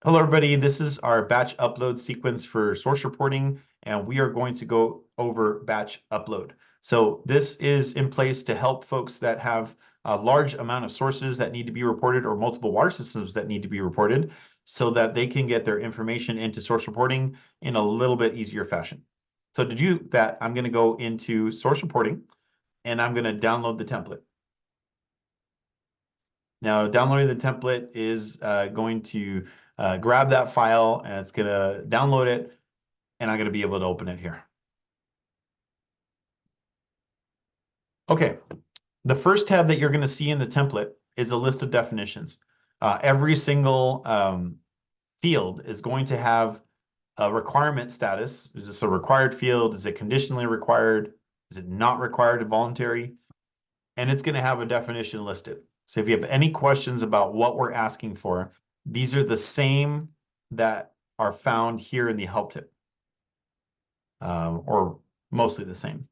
Hello, everybody. This is our batch upload sequence for source reporting, and we are going to go over batch upload. So this is in place to help folks that have a large amount of sources that need to be reported or multiple water systems that need to be reported so that they can get their information into source reporting in a little bit easier fashion. So to do that, I'm going to go into source reporting and I'm going to download the template. Now, downloading the template is going to grab that file and it's going to download it, and I'm going to be able to open it here. Okay, the first tab that you're going to see in the template is a list of definitions. Every single field is going to have a requirement status. Is this a required field? Is it conditionally required? Is it not required, voluntary? And it's going to have a definition listed. So if you have any questions about what we're asking for, these are the same that are found here in the help tip, or mostly the same.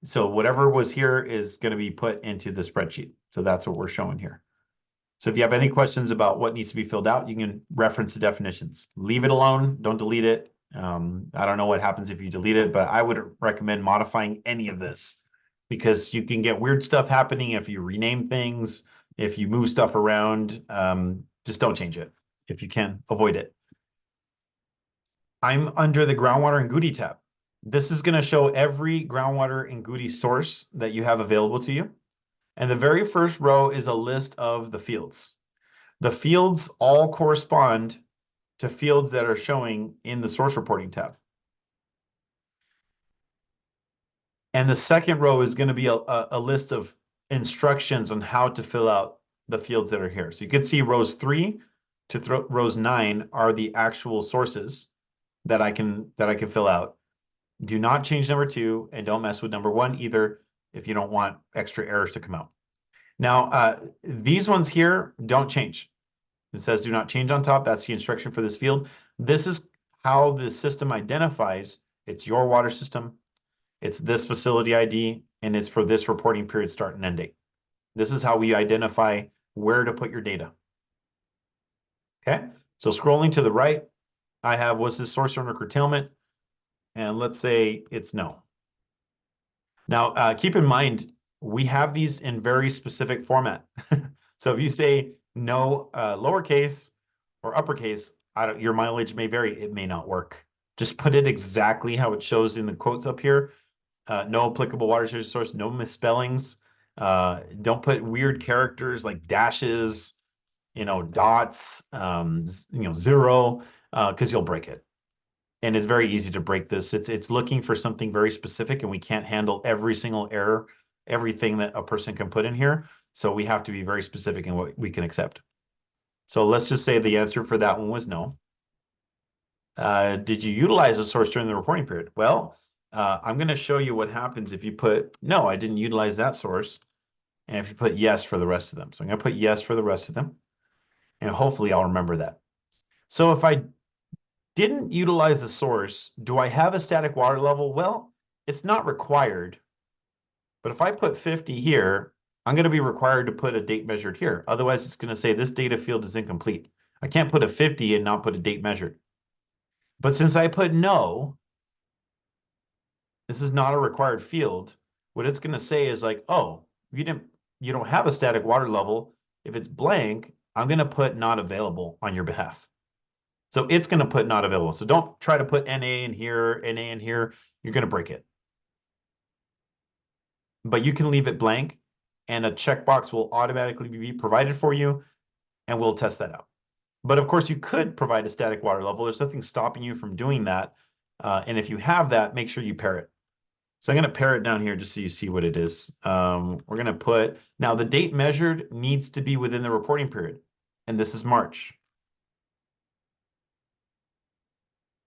So whatever was here is going to be put into the spreadsheet. So that's what we're showing here. So if you have any questions about what needs to be filled out, you can reference the definitions. Leave it alone. Don't delete it. I don't know what happens if you delete it, but I would recommend modifying any of this because you can get weird stuff happening if you rename things, if you move stuff around. Just don't change it. If you can, avoid it. I'm under the groundwater and Goody tab. This is going to show every groundwater and Goody source that you have available to you. And the very first row is a list of the fields. The fields all correspond to fields that are showing in the source reporting tab. And the second row is going to be a list of instructions on how to fill out the fields that are here. So you can see rows 3 to rows 9 are the actual sources that I can fill out. Do not change number 2 and don't mess with number 1 either if you don't want extra errors to come out. Now, these ones here don't change. It says do not change on top. That's the instruction for this field. This is how the system identifies it's your water system, it's this facility ID, and it's for this reporting period start and end date. This is how we identify where to put your data. Okay, so scrolling to the right, I have was this source owner curtailment, and let's say it's no. Now, keep in mind, we have these in very specific format. So if you say no lowercase or uppercase, your mileage may vary. It may not work. Just put it exactly how it shows in the quotes up here. No applicable water source, no misspellings. Don't put weird characters like dashes, dots, 0, because you'll break it. And it's very easy to break this. It's looking for something very specific, and we can't handle every single error, everything that a person can put in here. So we have to be very specific in what we can accept. So let's just say the answer for that one was no. Did you utilize a source during the reporting period? Well, I'm going to show you what happens if you put, no, I didn't utilize that source. And if you put yes for the rest of them. So I'm going to put yes for the rest of them. And hopefully I'll remember that. So if I didn't utilize a source, do I have a static water level? Well, it's not required. But if I put 50 here, I'm going to be required to put a date measured here. Otherwise, it's going to say this data field is incomplete. I can't put a 50 and not put a date measured. But since I put no, this is not a required field. What it's going to say is like, oh, you don't have a static water level. If it's blank, I'm going to put not available on your behalf. So it's going to put not available. So don't try to put NA in here, NA in here. You're going to break it. But you can leave it blank, and a checkbox will automatically be provided for you, and we'll test that out. But of course, you could provide a static water level. There's nothing stopping you from doing that. And if you have that, make sure you pair it. So I'm going to pair it down here just so you see what it is. We're going to put, now the date measured needs to be within the reporting period. And this is March.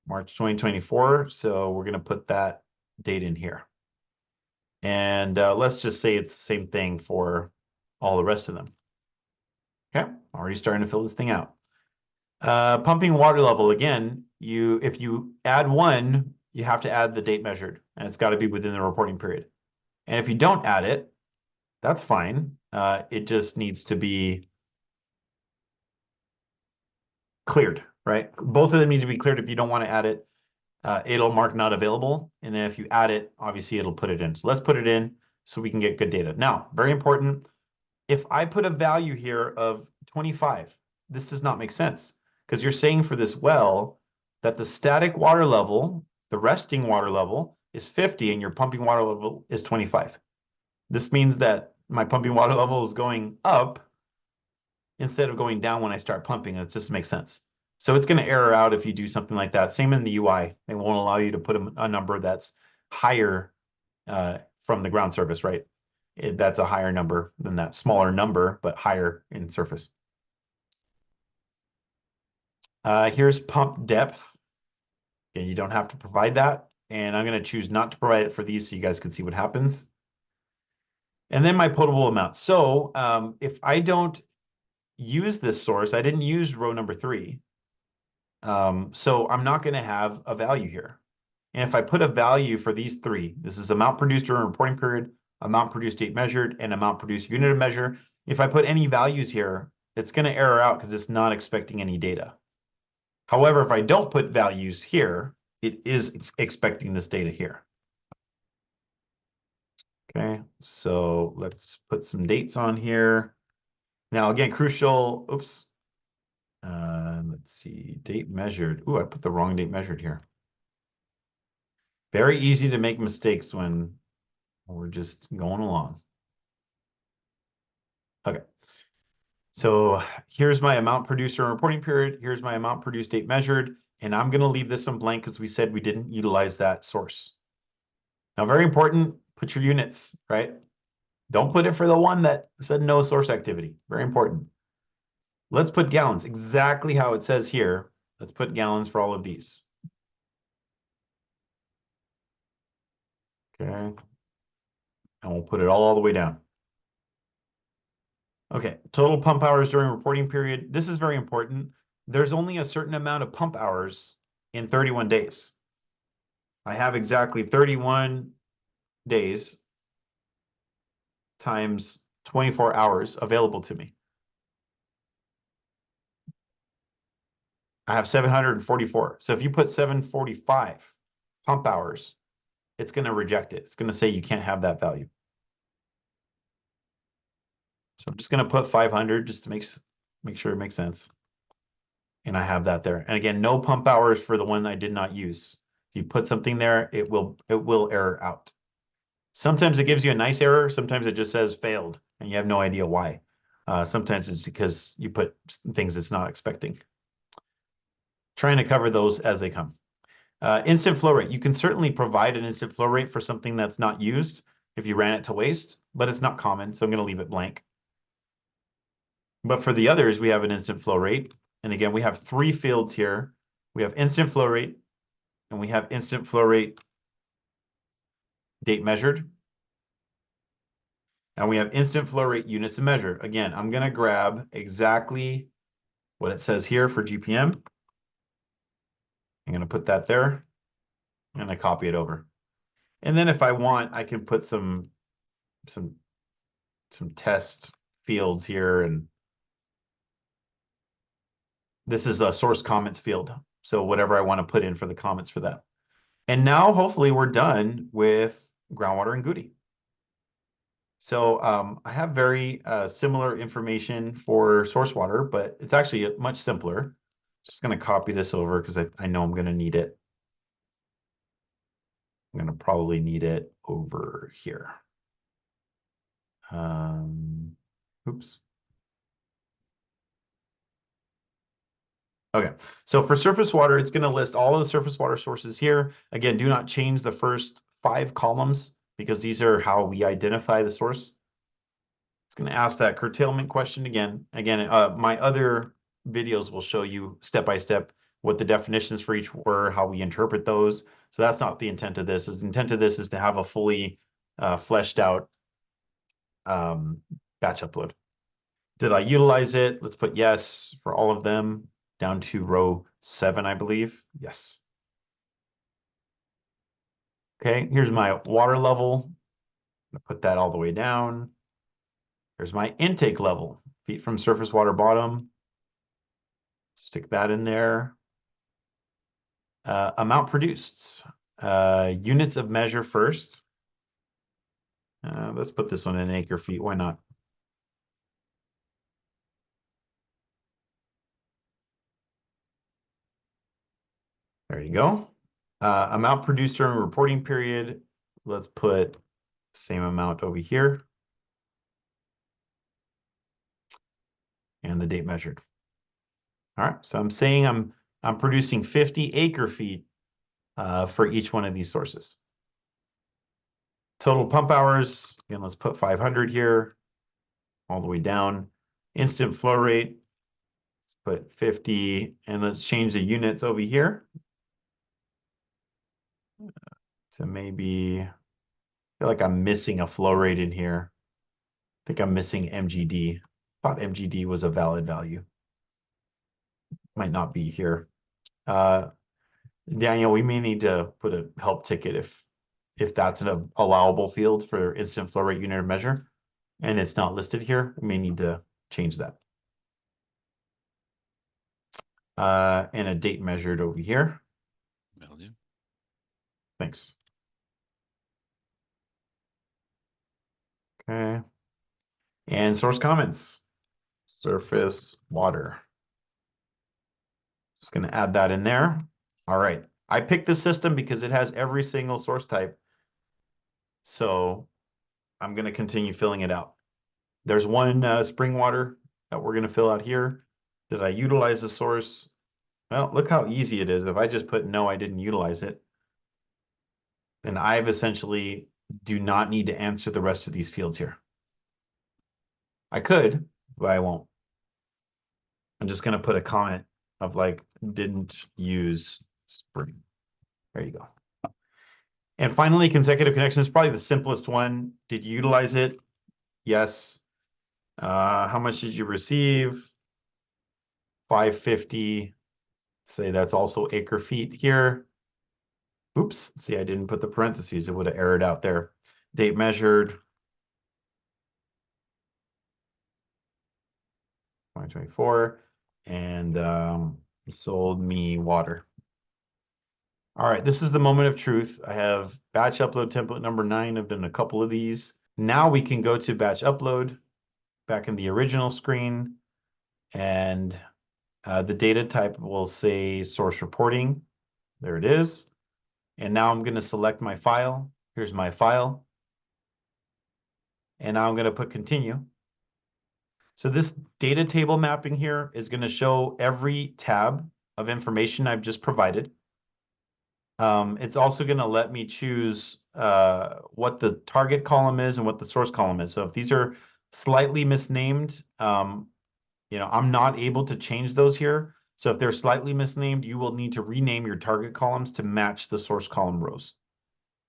March 2024. So we're going to put that date in here. And let's just say it's the same thing for all the rest of them. Okay, already starting to fill this thing out. Pumping water level, again, if you add 1, you have to add the date measured, and it's got to be within the reporting period. And if you don't add it, that's fine. It just needs to be cleared, right? Both of them need to be cleared. If you don't want to add it, it'll mark not available. And then if you add it, obviously it'll put it in. So let's put it in so we can get good data. Now, very important, if I put a value here of 25, this does not make sense because you're saying for this well that the static water level, the resting water level is 50 and your pumping water level is 25. This means that my pumping water level is going up instead of going down when I start pumping. It just makes sense. So it's going to error out if you do something like that. Same in the UI. They won't allow you to put a number that's higher from the ground surface, right? That's a higher number than that smaller number, but higher in surface. Here's pump depth. Okay, you don't have to provide that. And I'm going to choose not to provide it for these so you guys can see what happens. And then my potable amount. So if I don't use this source, I didn't use row number 3. So I'm not going to have a value here. And if I put a value for these 3, this is amount produced during reporting period, amount produced date measured, and amount produced unit of measure. If I put any values here, it's going to error out because it's not expecting any data. However, if I don't put values here, it is expecting this data here. Okay, so let's put some dates on here. Now, again, crucial, oops. Let's see, date measured. Ooh, I put the wrong date measured here. Very easy to make mistakes when we're just going along. Okay. So here's my amount produced during reporting period. Here's my amount produced date measured. And I'm going to leave this one blank because we said we didn't utilize that source. Now, very important, put your units, right? Don't put it for the one that said no source activity. Very important. Let's put gallons, exactly how it says here. Let's put gallons for all of these. Okay. And we'll put it all the way down. Okay, total pump hours during reporting period. This is very important. There's only a certain amount of pump hours in 31 days. I have exactly 31 days times 24 hours available to me. I have 744. So if you put 745 pump hours, it's going to reject it. It's going to say you can't have that value. So I'm just going to put 500 just to make sure it makes sense. And I have that there. And again, no pump hours for the one I did not use. If you put something there, it will error out. Sometimes it gives you a nice error. Sometimes it just says failed and you have no idea why. Sometimes it's because you put things it's not expecting. Trying to cover those as they come. Instant flow rate. You can certainly provide an instant flow rate for something that's not used if you ran it to waste, but it's not common, so I'm going to leave it blank. But for the others, we have an instant flow rate. And again, we have 3 fields here. We have instant flow rate, and we have instant flow rate date measured. And we have instant flow rate units of measure. Again, I'm going to grab exactly what it says here for GPM. I'm going to put that there, and I copy it over. And then if I want, I can put some test fields here, and this is a source comments field. So whatever I want to put in for the comments for that. And now hopefully we're done with groundwater and Goody. So I have very similar information for source water, but it's actually much simpler. Just going to copy this over because I know I'm going to need it. I'm going to probably need it over here. Oops. Okay, so for surface water, it's going to list all of the surface water sources here. Again, do not change the first 5 columns because these are how we identify the source. It's going to ask that curtailment question again. Again, my other videos will show you step by step what the definitions for each were, how we interpret those. So that's not the intent of this. The intent of this is to have a fully fleshed out batch upload. Did I utilize it? Let's put yes for all of them down to row 7, I believe. Yes. Okay, here's my water level. I'm gonna put that all the way down. There's my intake level, feet from surface water bottom. Stick that in there. Amount produced. Units of measure first. Let's put this one in acre feet. Why not? There you go. Amount produced during reporting period. Let's put same amount over here. And the date measured. All right, so I'm saying I'm producing 50 acre feet for each one of these sources. Total pump hours, again, let's put 500 here, all the way down. Instant flow rate, let's put 50, and let's change the units over here to maybe, I feel like I'm missing a flow rate in here. I think I'm missing MGD. Thought MGD was a valid value. Might not be here. Daniel, we may need to put a help ticket if that's an allowable field for instant flow rate unit of measure, and it's not listed here. We may need to change that. And a date measured over here. Will do. Thanks. Okay. And source comments. Surface water. Just going to add that in there. All right. I picked this system because it has every single source type. So I'm going to continue filling it out. There's one spring water that we're going to fill out here. Did I utilize the source? Well, look how easy it is. If I just put no, I didn't utilize it, then I've essentially do not need to answer the rest of these fields here. I could, but I won't. I'm just going to put a comment of like, didn't use spring. There you go. And finally, consecutive connection is probably the simplest one. Did you utilize it? Yes. How much did you receive? 550. Say that's also acre feet here. Oops, see, I didn't put the parentheses. It would have errored out there. Date measured. 2024. And sold me water. All right, this is the moment of truth. I have batch upload template number 9. I've done a couple of these. Now we can go to batch upload back in the original screen. And the data type will say source reporting. There it is. And now I'm going to select my file. Here's my file. And now I'm going to put continue. So this data table mapping here is going to show every tab of information I've just provided. It's also going to let me choose what the target column is and what the source column is. So if these are slightly misnamed, I'm not able to change those here. So if they're slightly misnamed, you will need to rename your target columns to match the source column rows.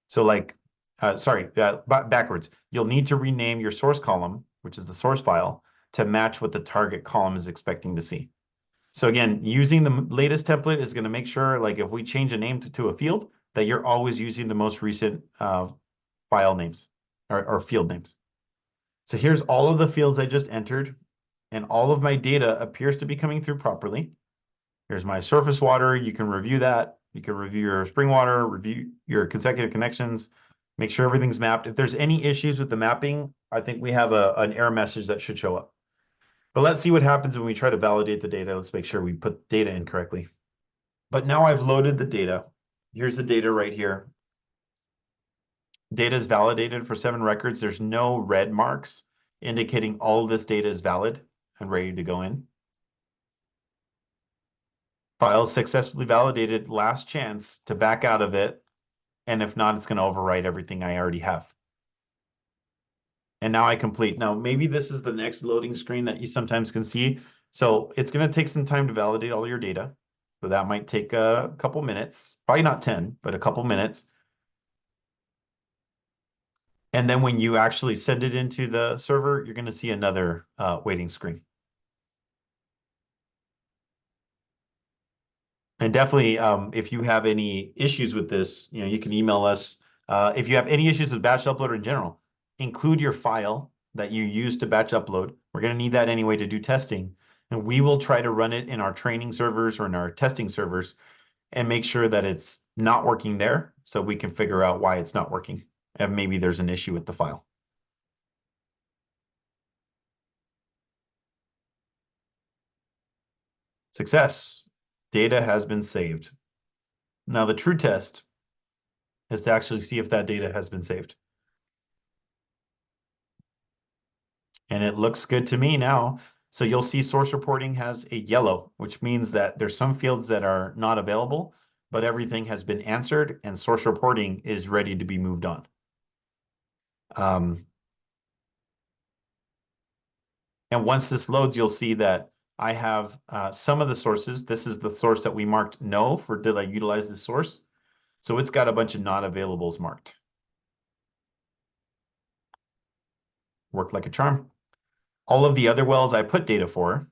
So like, backwards. You'll need to rename your source column, which is the source file, to match what the target column is expecting to see. So again, using the latest template is going to make sure, like if we change a name to a field, that you're always using the most recent file names or field names. So here's all of the fields I just entered, and all of my data appears to be coming through properly. Here's my surface water. You can review that. You can review your spring water, review your consecutive connections, make sure everything's mapped. If there's any issues with the mapping, I think we have an error message that should show up. But let's see what happens when we try to validate the data. Let's make sure we put data in correctly. But now I've loaded the data. Here's the data right here. Data is validated for 7 records. There's no red marks indicating all of this data is valid and ready to go in. File successfully validated, last chance to back out of it. And if not, it's going to overwrite everything I already have. And now I complete. Now, maybe this is the next loading screen that you sometimes can see. So it's going to take some time to validate all your data. So that might take a couple minutes, probably not 10, but a couple minutes. And then when you actually send it into the server, you're going to see another waiting screen. And definitely, if you have any issues with this, you can email us. If you have any issues with batch uploader in general, include your file that you use to batch upload. We're going to need that anyway to do testing. And we will try to run it in our training servers or in our testing servers and make sure that it's not working there so we can figure out why it's not working. And maybe there's an issue with the file. Success. Data has been saved. Now the true test is to actually see if that data has been saved. And it looks good to me now. So you'll see source reporting has a yellow, which means that there's some fields that are not available, but everything has been answered and source reporting is ready to be moved on. And once this loads, you'll see that I have some of the sources. This is the source that we marked no for did I utilize this source? So it's got a bunch of not availables marked. Worked like a charm. All of the other wells I put data for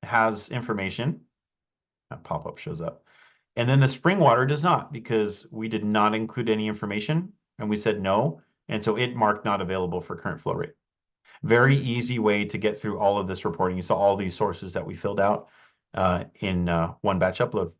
has information. That pop-up shows up. And then the spring water does not because we did not include any information and we said no. And so it marked not available for current flow rate. Very easy way to get through all of this reporting. You saw all these sources that we filled out in one batch upload.